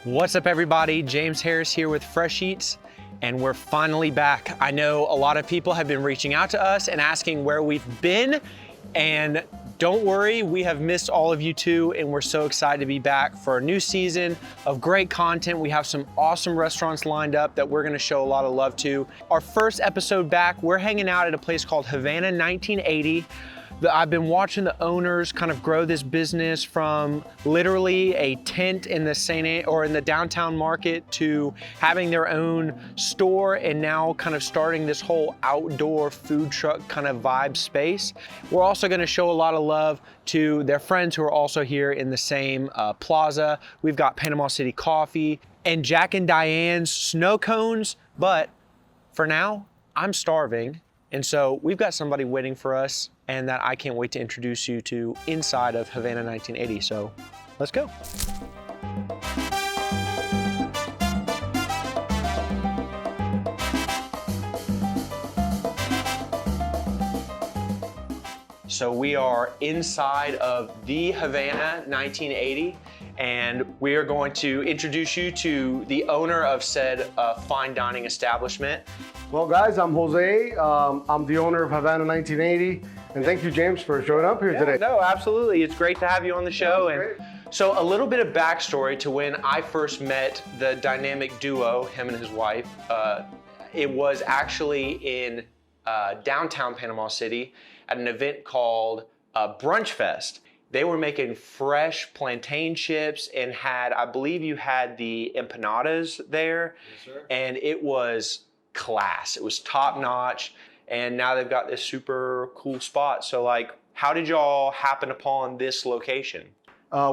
What's up, everybody? James Harris here with Fresh Eats, and we're finally back. I know a lot of people have been reaching out to us and asking where we've been, and don't worry, we have missed all of you too, and we're so excited to be back for a new season of great content. We have some awesome restaurants lined up that we're gonna show a lot of love to. Our first episode back, we're hanging out at a place called Havana 1980. I've been watching the owners kind of grow this business from literally a tent in the downtown market to having their own store, and now kind of starting this whole outdoor food truck kind of vibe space. We're also going to show a lot of love to their friends who are also here in the same plaza. We've got Panama City Coffee and Jack and Diane's snow cones, but for now, I'm starving. And so we've got somebody waiting for us, and that I can't wait to introduce you to inside of Havana 1980. So let's go. So we are inside of the Havana 1980, and we are going to introduce you to the owner of said fine dining establishment. Well, guys, I'm Jose. I'm the owner of Havana 1980, and thank you, James, for showing up here today. No, absolutely. It's great to have you on the show. And so a little bit of backstory to when I first met the dynamic duo, him and his wife. It was actually in downtown Panama City at an event called Brunch Fest. They were making fresh plantain chips and I believe you had the empanadas there. Yes, sir. And it was class. It was top notch, and now they've got this super cool spot. So like, how did y'all happen upon this location?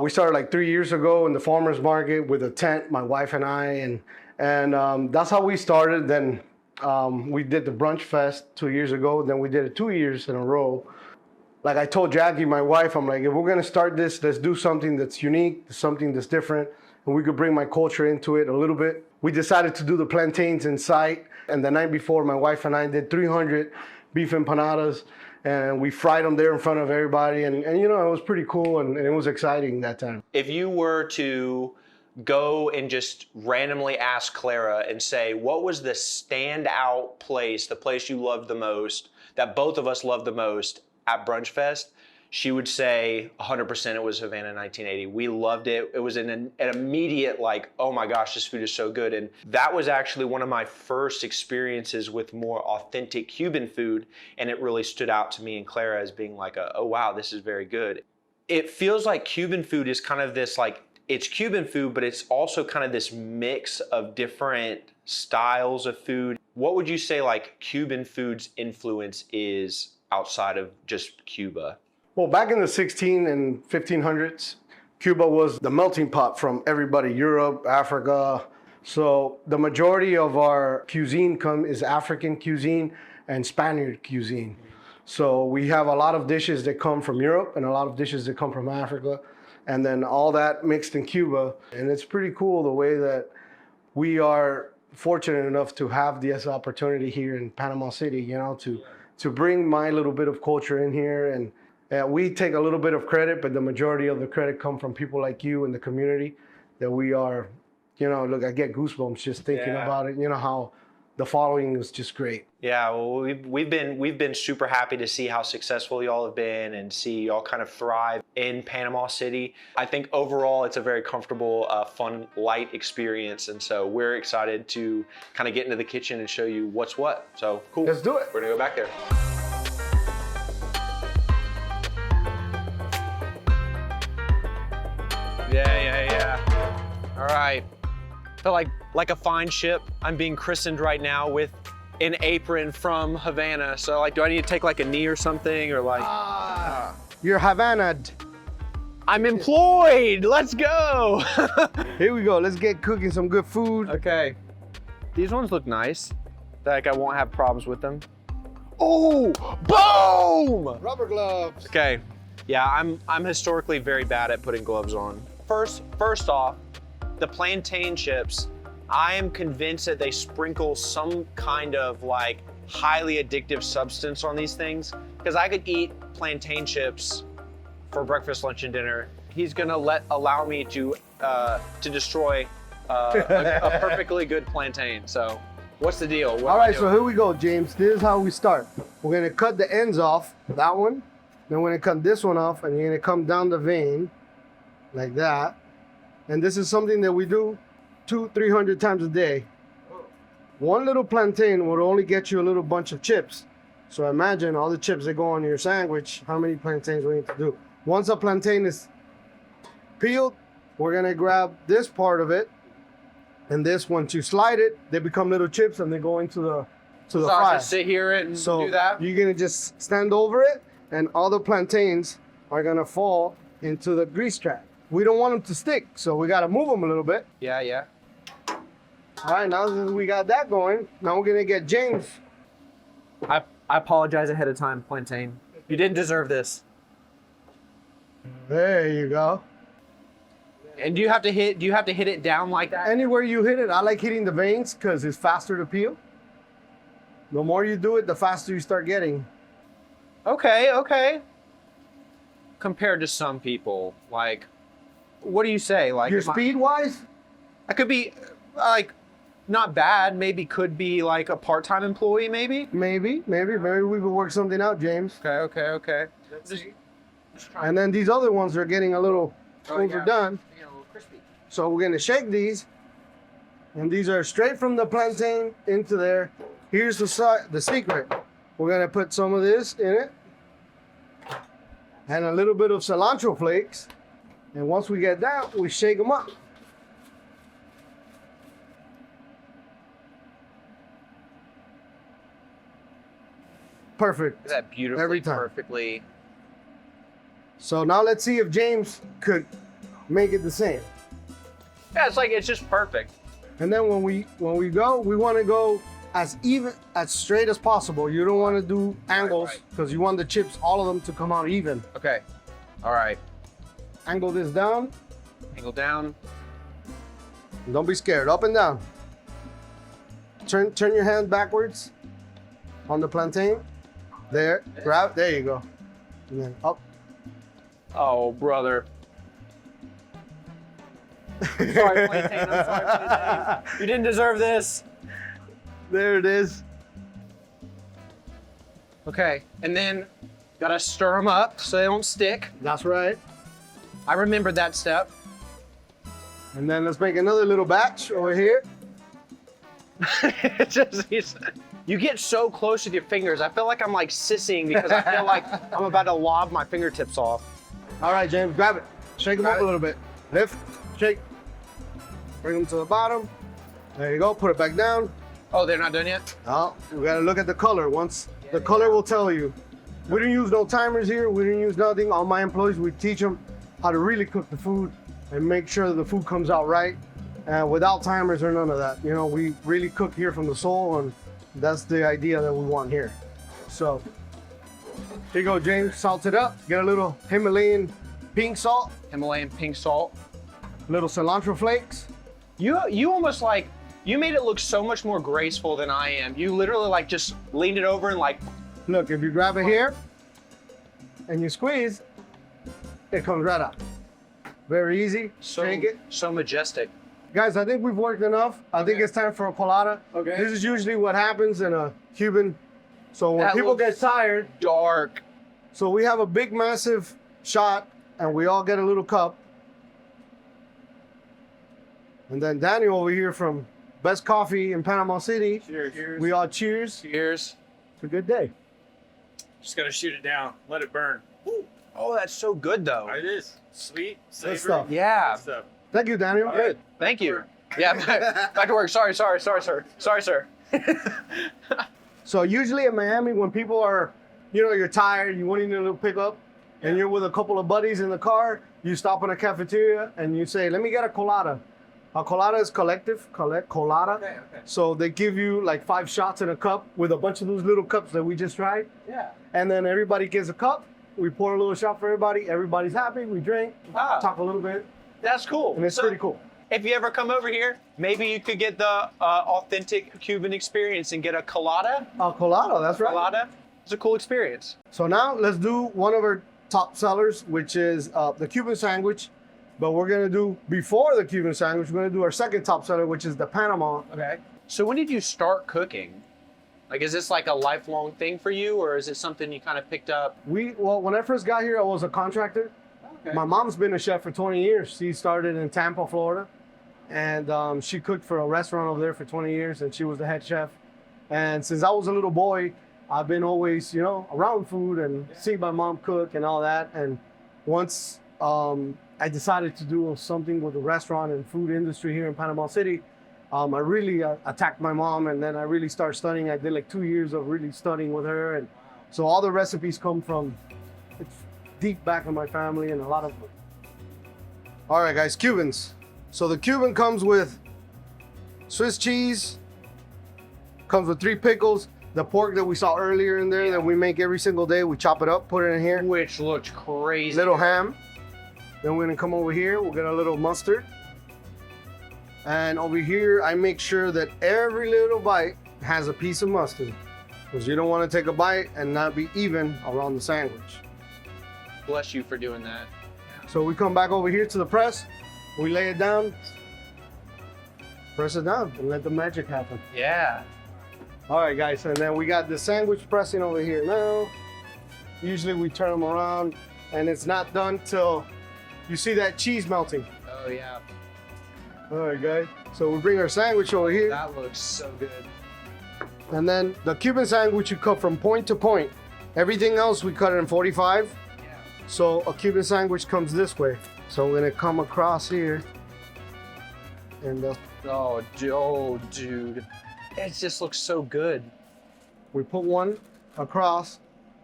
We started like 3 years ago in the farmer's market with a tent, my wife and I, and that's how we started. Then we did the Brunch Fest 2 years ago. Then we did it 2 years in a row. Like I told Jackie, my wife, I'm like, if we're gonna start this, let's do something that's unique, something that's different, and we could bring my culture into it a little bit. We decided to do the plantains inside, and the night before, my wife and I did 300 beef empanadas, and we fried them there in front of everybody, and you know, it was pretty cool, and it was exciting that time. If you were to go and just randomly ask Clara and say, what was the standout place, the place you loved the most, that both of us loved the most at Brunch Fest, she would say 100% it was Havana 1980. We loved it. It was an immediate like, oh my gosh, this food is so good. And that was actually one of my first experiences with more authentic Cuban food. And it really stood out to me and Clara as being like, oh wow, this is very good. It feels like Cuban food is kind of this like, it's Cuban food, but it's also kind of this mix of different styles of food. What would you say like Cuban food's influence is outside of just Cuba? Well, back in the 16 and 1500s, Cuba was the melting pot from everybody, Europe, Africa. So the majority of our cuisine is African cuisine and Spaniard cuisine. So we have a lot of dishes that come from Europe and a lot of dishes that come from Africa, and then all that mixed in Cuba. And it's pretty cool the way that we are fortunate enough to have this opportunity here in Panama City, you know, to bring my little bit of culture in here. And we take a little bit of credit, but the majority of the credit come from people like you in the community that we are, you know, look, I get goosebumps just thinking about it. You know how the following is just great. Yeah, well, we've been super happy to see how successful y'all have been and see y'all kind of thrive in Panama City. I think overall it's a very comfortable, fun, light experience, and so we're excited to kind of get into the kitchen and show you what's what. So cool. Let's do it. We're gonna go back there. Yeah. All right. So like a fine ship, I'm being christened right now with an apron from Havana. So like, do I need to take like a knee or something, or like? You're Havana'd. I'm employed. Let's go. Here we go. Let's get cooking some good food. Okay. These ones look nice. Like I won't have problems with them. Oh, Boom! rubber gloves. Okay. Yeah, I'm historically very bad at putting gloves on. First off, the plantain chips, I am convinced that they sprinkle some kind of like highly addictive substance on these things, because I could eat plantain chips for breakfast, lunch, and dinner. He's gonna allow me to destroy a perfectly good plantain. So what's the deal? What All am I right, so doing? here we go, James. This is how we start. We're gonna cut the ends off, that one. Then we're gonna cut this one off, and you're gonna come down the vein like that. And this is something that we do 200-300 times a day. One little plantain would only get you a little bunch of chips. So imagine all the chips that go on your sandwich, how many plantains we need to do. Once a plantain is peeled, we're gonna grab this part of it, and this, once you slide it, they become little chips and they go into the So I fryer. just sit here and So do that? you're gonna just stand over it, and all the plantains are gonna fall into the grease trap. We don't want them to stick, so we gotta move them a little bit. Yeah, yeah. All right, now that we got that going, now we're gonna get James. I apologize ahead of time, plantain. You didn't deserve this. There you go. And do you have to hit it down like that? Anywhere you hit it, I like hitting the veins because it's faster to peel. The more you do it, the faster you start getting. Okay. Compared to some people, like, what do you say? Like Your speed wise, I could be like not bad. Maybe could be like a part-time employee. Maybe. maybe we could work something out, James. Okay. And then these other ones are getting a little overdone. A little crispy. So we're gonna shake these, and these are straight from the plantain into there. Here's the secret. We're gonna put some of this in it, and a little bit of cilantro flakes. And once we get that, we shake them up. Perfect. Is that beautifully, Every time. perfectly? So now let's see if James could make it the same. Yeah, it's just perfect. And then when we go, we want to go as straight as possible. You don't want to do angles because you want the chips, all of them, to come out even. Okay. All right. Angle this down. Angle down. And don't be scared. Up and down. Turn your hand backwards on the plantain. There. Grab. There you go. And then up. Oh, brother. Sorry, plantain. I'm sorry, plantain. You didn't deserve this. There it is. Okay, and then gotta stir them up so they don't stick. That's right. I remembered that step. And then let's make another little batch over here. You get so close with your fingers. I feel like I'm like sissing because I feel like I'm about to lob my fingertips off. All right, James, grab it. Shake them up a little bit. Lift, shake. Bring them to the bottom. There you go. Put it back down. Oh, they're not done yet? Oh, we gotta look at the color. Once the color will tell you. We didn't use no timers here. We didn't use nothing. All my employees, we teach them how to really cook the food and make sure that the food comes out right, without timers or none of that. You know, we really cook here from the soul, and that's the idea that we want here. So here you go, James. Salt it up. Get a little Himalayan pink salt, Himalayan pink salt. little cilantro flakes. You almost like, you made it look so much more graceful than I am. You literally like just leaned it over and like. Look, if you grab it here and you squeeze, it comes right out. Very easy. Shake it. So majestic. Guys, I think we've worked enough. I think it's time for a colada. Okay. This is usually what happens in a Cuban. So when That people get looks tired, Dark. so we have a big, massive shot, and we all get a little cup. And then Daniel over here from Best Coffee in Panama City. Cheers. We all cheers. Cheers. It's a good day. Just gotta shoot it down. Let it burn. Oh, that's so good though. It is. Sweet, savory. stuff. Yeah. Good stuff. Thank you, Daniel. Good. Thank you. Yeah, back to work. Sorry, sir. So usually in Miami, when people are, you're tired, you want to need a little pickup, and you're with a couple of buddies in the car, you stop in a cafeteria and you say, let me get a colada. A colada is collective, colada. Okay. So they give you like 5 shots in a cup with a bunch of those little cups that we just tried. Yeah. And then everybody gets a cup. We pour a little shot for everybody. Everybody's happy. We drink, Ah. talk a little bit, That's cool. and it's pretty cool. If you ever come over here, maybe you could get the authentic Cuban experience and get a colada. A colada, that's right. Colada. It's a cool experience. So now let's do one of our top sellers, which is the Cuban sandwich. But we're gonna do, before the Cuban sandwich, we're gonna do our second top seller, which is the Panama. Okay. So when did you start cooking? Like, is this like a lifelong thing for you, or is it something you kind of picked up? Well, when I first got here, I was a contractor. Okay. My mom's been a chef for 20 years. She started in Tampa, Florida, and she cooked for a restaurant over there for 20 years, and she was the head chef. And since I was a little boy, I've been always, you know, around food and see my mom cook and all that. And once I decided to do something with the restaurant and food industry here in Panama City, I really attacked my mom, and then I really started studying. I did like 2 years of really studying with her, and so all the recipes come from deep back in my family, and a lot of them. All right, guys, Cubans. So the Cuban comes with Swiss cheese, comes with 3 pickles, the pork that we saw earlier in there that we make every single day. We chop it up, put it in here. Which looks crazy. Little ham. Then we're gonna come over here. We'll get a little mustard. And over here, I make sure that every little bite has a piece of mustard, because you don't want to take a bite and not be even around the sandwich. Bless you for doing that. So we come back over here to the press. We lay it down, press it down, and let the magic happen. Yeah. All right, guys, and then we got the sandwich pressing over here now. Usually we turn them around, and it's not done till you see that cheese melting. Oh yeah. All right, guys. So we bring our sandwich over here. That looks so good. And then the Cuban sandwich you cut from point to point. Everything else we cut it in 45. Yeah. So a Cuban sandwich comes this way. So we're gonna come across here. And Oh, dude. It just looks so good. we put one across.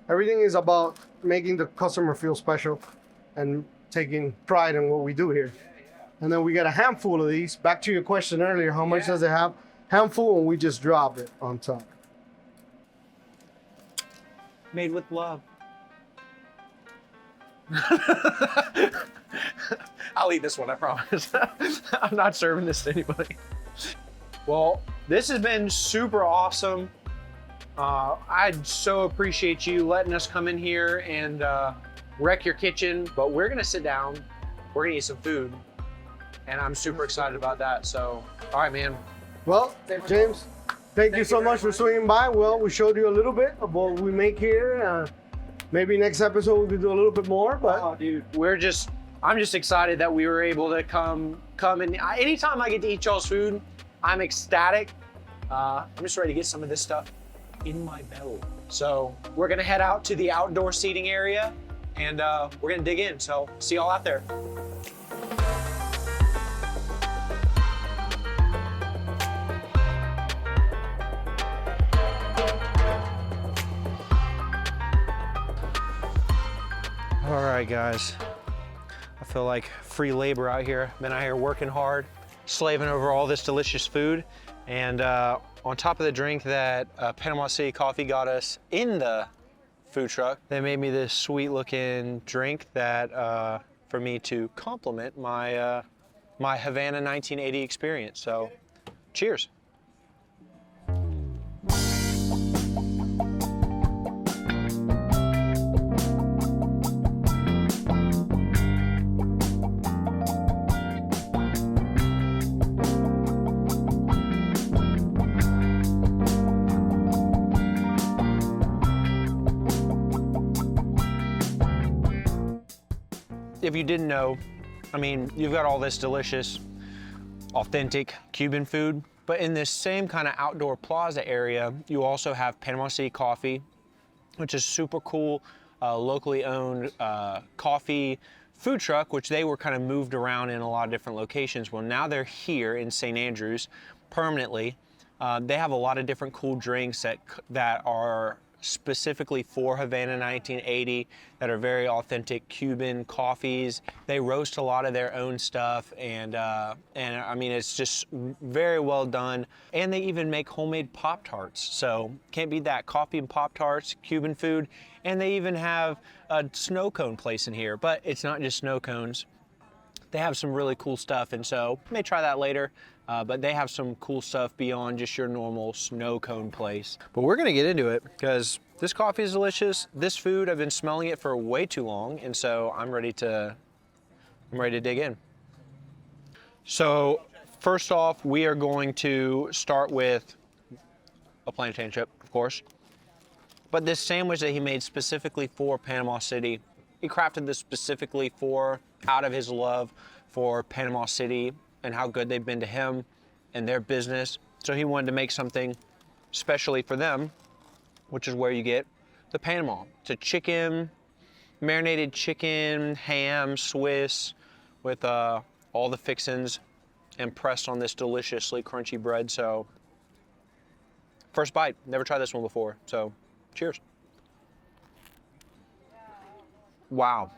Everything is about making the customer feel special and taking pride in what we do here. And then we got a handful of these. Back to your question earlier, how much does it have? Handful, and we just drop it on top. Made with love. I'll eat this one, I promise. I'm not serving this to anybody. Well, this has been super awesome. I so appreciate you letting us come in here and wreck your kitchen, but we're gonna sit down, we're gonna eat some food, and I'm super excited about that. So, all right, man. Well, James, thank you so much for swinging by. Well, we showed you a little bit of what we make here. Maybe next episode we could do a little bit more, but Oh, dude, I'm just excited that we were able to come and anytime I get to eat y'all's food, I'm ecstatic. I'm just ready to get some of this stuff in my belly. So we're gonna head out to the outdoor seating area, and we're gonna dig in. So see y'all out there. All right, guys. I feel like free labor out here. Been out here working hard, slaving over all this delicious food. And on top of the drink that Panama City Coffee got us in the food truck, they made me this sweet looking drink that for me to complement my my Havana 1980 experience. So cheers. If you didn't know, I mean, you've got all this delicious, authentic Cuban food, but in this same kind of outdoor plaza area, you also have Panama City Coffee, which is super cool, locally owned coffee food truck, which they were kind of moved around in a lot of different locations. Well, now they're here in St. Andrews permanently. They have a lot of different cool drinks that are specifically for Havana 1980 that are very authentic Cuban coffees. They roast a lot of their own stuff, and I mean, it's just very well done. And they even make homemade Pop-Tarts. So can't beat that. Coffee and Pop-Tarts, Cuban food. And they even have a snow cone place in here, but it's not just snow cones. They have some really cool stuff, and so I may try that later. But they have some cool stuff beyond just your normal snow cone place. But we're gonna get into it because this coffee is delicious. This food, I've been smelling it for way too long, and so I'm ready to I'm ready to dig in. So first off, we are going to start with a plantain chip, of course. But this sandwich that he made specifically for Panama City, he crafted this specifically out of his love for Panama City and how good they've been to him and their business. So he wanted to make something specially for them, which is where you get the Panama. It's a chicken, marinated chicken, ham, Swiss, with all the fixins and pressed on this deliciously crunchy bread. So first bite, never tried this one before, so cheers. Wow,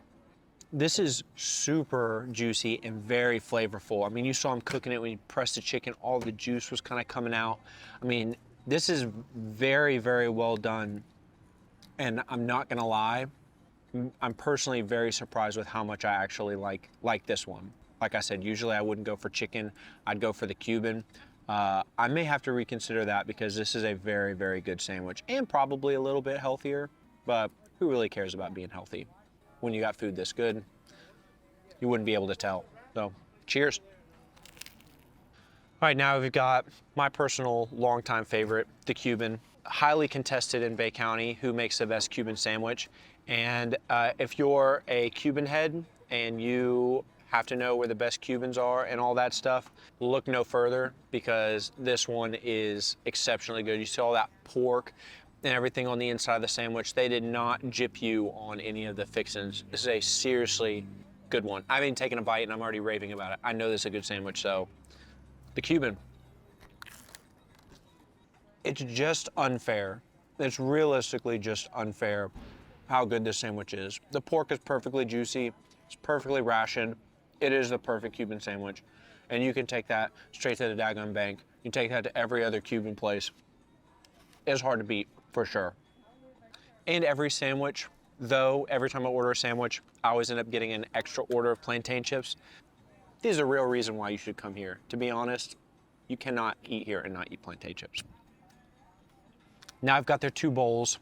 this is super juicy and very flavorful. I mean, you saw him cooking it when you pressed the chicken, all the juice was kind of coming out. I mean, this is very, very well done. And I'm not gonna lie, I'm personally very surprised with how much I actually like this one. Like I said, usually I wouldn't go for chicken, I'd go for the Cuban. I may have to reconsider that because this is a very, very good sandwich and probably a little bit healthier, but who really cares about being healthy? When you got food this good, you wouldn't be able to tell. So, cheers. All right, now we've got my personal longtime favorite, the Cuban. Highly contested in Bay County, who makes the best Cuban sandwich. And if you're a Cuban head and you have to know where the best Cubans are and all that stuff, look no further because this one is exceptionally good. You see all that pork and everything on the inside of the sandwich. They did not gyp you on any of the fixins. This is a seriously good one. I haven't taken a bite and I'm already raving about it. I know this is a good sandwich, so the Cuban. It's just unfair. It's realistically just unfair how good this sandwich is. The pork is perfectly juicy. It's perfectly rationed. It is the perfect Cuban sandwich. And you can take that straight to the daggone bank. You can take that to every other Cuban place. It's hard to beat, for sure. And every sandwich, though, every time I order a sandwich, I always end up getting an extra order of plantain chips. This is a real reason why you should come here. To be honest, you cannot eat here and not eat plantain chips. Now I've got their two bowls,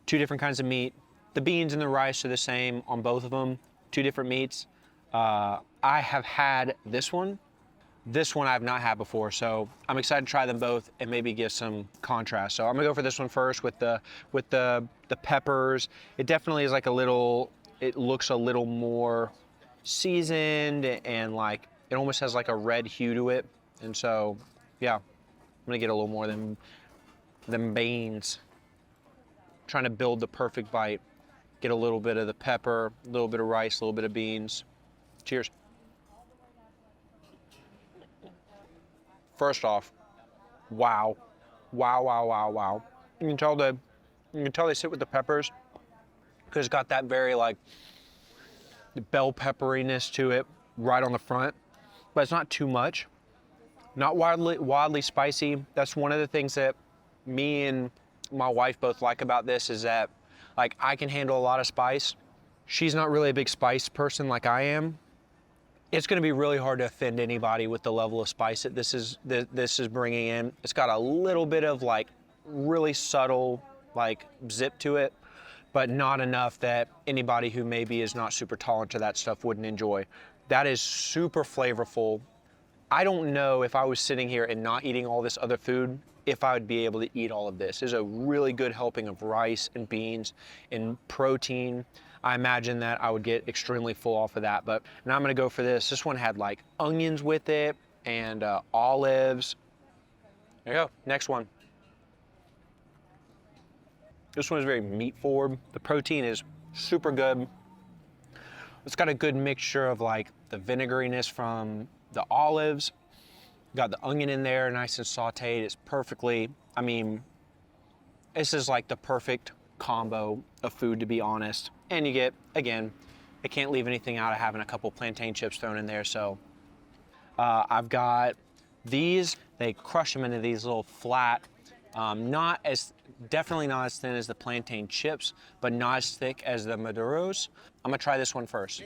two different kinds of meat. The beans and the rice are the same on both of them, two different meats. I have had this one. This one I've not had before, so I'm excited to try them both and maybe get some contrast. So I'm gonna go for this one first with the peppers. It definitely is like it looks a little more seasoned and like it almost has like a red hue to it. And so, yeah, I'm gonna get a little more than beans. Trying to build the perfect bite. Get a little bit of the pepper, a little bit of rice, a little bit of beans. Cheers. First off, wow. Wow, wow, wow, wow. You can tell they sit with the peppers because it's got that very like bell pepperiness to it right on the front, but it's not too much. Not wildly spicy. That's one of the things that me and my wife both like about this is that like I can handle a lot of spice. She's not really a big spice person like I am. It's gonna be really hard to offend anybody with the level of spice that this is bringing in. It's got a little bit of like really subtle like zip to it, but not enough that anybody who maybe is not super tolerant to that stuff wouldn't enjoy. That is super flavorful. I don't know if I was sitting here and not eating all this other food, if I would be able to eat all of this. There's a really good helping of rice and beans and protein. I imagine that I would get extremely full off of that, but now I'm gonna go for this. This one had like onions with it and olives. There you go, next one. This one is very meat forward. The protein is super good. It's got a good mixture of like the vinegariness from the olives. Got the onion in there, nice and sauteed. It's perfectly, I mean, this is like the perfect combo of food, to be honest. And you get, again, I can't leave anything out of having a couple plantain chips thrown in there. So I've got these, they crush them into these little flat, definitely not as thin as the plantain chips, but not as thick as the Maduros. I'm gonna try this one first.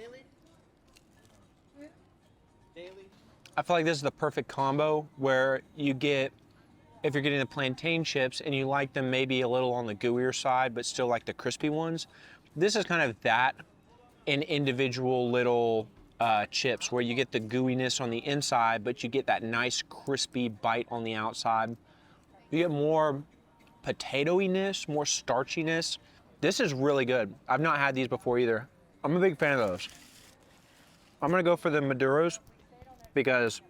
I feel like this is the perfect combo where you get, if you're getting the plantain chips and you like them maybe a little on the gooier side, but still like the crispy ones, this is kind of that in individual little chips where you get the gooiness on the inside, but you get that nice crispy bite on the outside. You get more potatoiness, more starchiness. This is really good. I've not had these before either. I'm a big fan of those. I'm gonna go for the Maduros because,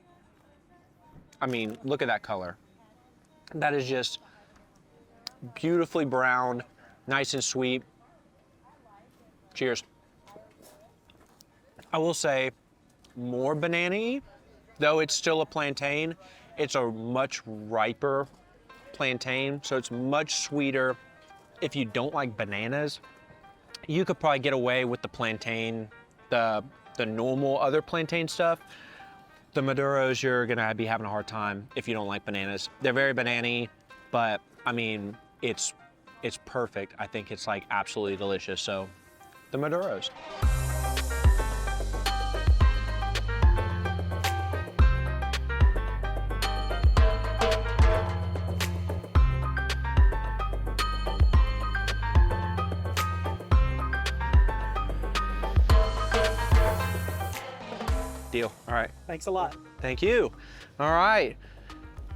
I mean, look at that color. That is just beautifully browned, nice and sweet. Cheers. I will say more banana-y, though it's still a plantain. It's a much riper plantain, so it's much sweeter. If you don't like bananas, you could probably get away with the plantain, the normal other plantain stuff. The Maduros, you're gonna be having a hard time if you don't like bananas. They're very banana-y, but I mean, it's perfect. I think it's like absolutely delicious. So the Maduros. Deal. All right. Thanks a lot. Thank you. All right.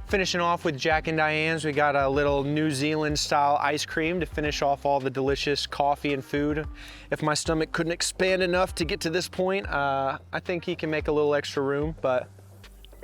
Finishing off with Jack and Diane's, we got a little New Zealand style ice cream to finish off all the delicious coffee and food. If my stomach couldn't expand enough to get to this point, I think he can make a little extra room, but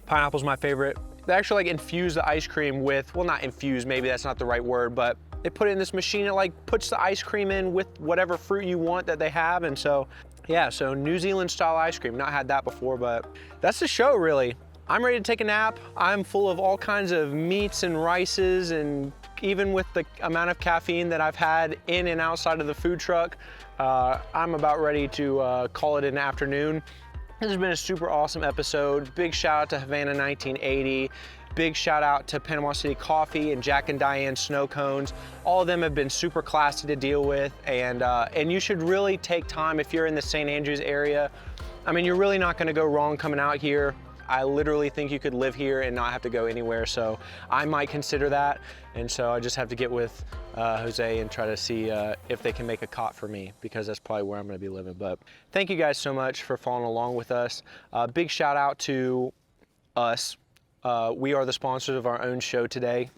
pineapple's my favorite. They actually like infuse the ice cream with, well, not infuse, maybe that's not the right word, but they put it in this machine. It like puts the ice cream in with whatever fruit you want that they have. And so, yeah, so New Zealand style ice cream. Not had that before, but that's the show really. I'm ready to take a nap. I'm full of all kinds of meats and rices, and even with the amount of caffeine that I've had in and outside of the food truck, I'm about ready to call it an afternoon. This has been a super awesome episode. Big shout out to Havana 1980. Big shout out to Panama City Coffee and Jack and Diane Snow Cones. All of them have been super classy to deal with, and you should really take time if you're in the St. Andrews area. I mean, you're really not gonna go wrong coming out here. I literally think you could live here and not have to go anywhere, so I might consider that. And so I just have to get with Jose and try to see if they can make a cot for me, because that's probably where I'm gonna be living. But thank you guys so much for following along with us. Big shout out to us. We are the sponsors of our own show today.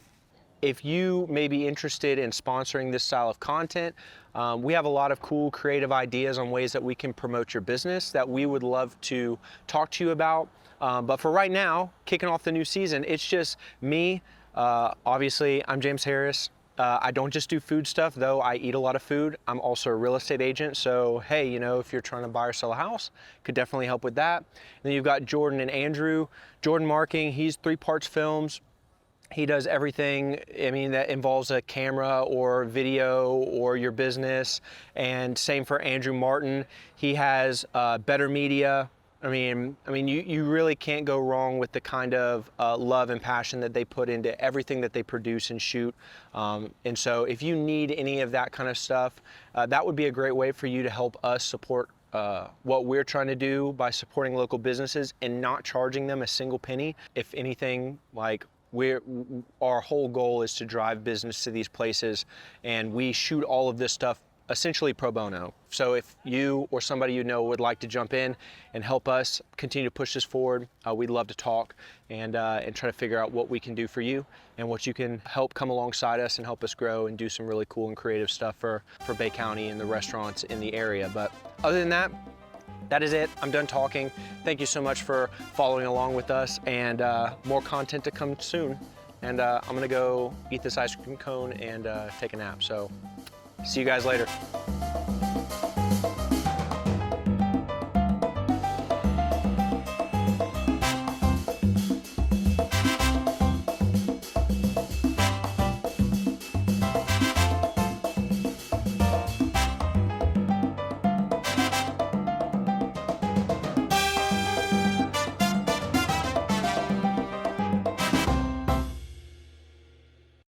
If you may be interested in sponsoring this style of content, we have a lot of cool creative ideas on ways that we can promote your business that we would love to talk to you about. But for right now, kicking off the new season, it's just me. Obviously, I'm James Harris. I don't just do food stuff, though I eat a lot of food. I'm also a real estate agent. So, hey, you know, if you're trying to buy or sell a house, could definitely help with that. And then you've got Jordan and Andrew. Jordan Marking, he's 3 Parts Films. He does everything, I mean, that involves a camera or video or your business. And same for Andrew Martin. He has Better Media. I mean, you really can't go wrong with the kind of love and passion that they put into everything that they produce and shoot. And so if you need any of that kind of stuff, that would be a great way for you to help us support what we're trying to do by supporting local businesses and not charging them a single penny. If anything, like, our whole goal is to drive business to these places, and we shoot all of this stuff essentially pro bono. So if you or somebody you know would like to jump in and help us continue to push this forward, we'd love to talk and try to figure out what we can do for you and what you can help come alongside us and help us grow and do some really cool and creative stuff for Bay County and the restaurants in the area. But other than that, that is it. I'm done talking. Thank you so much for following along with us, and more content to come soon. And I'm gonna go eat this ice cream cone and take a nap. So see you guys later.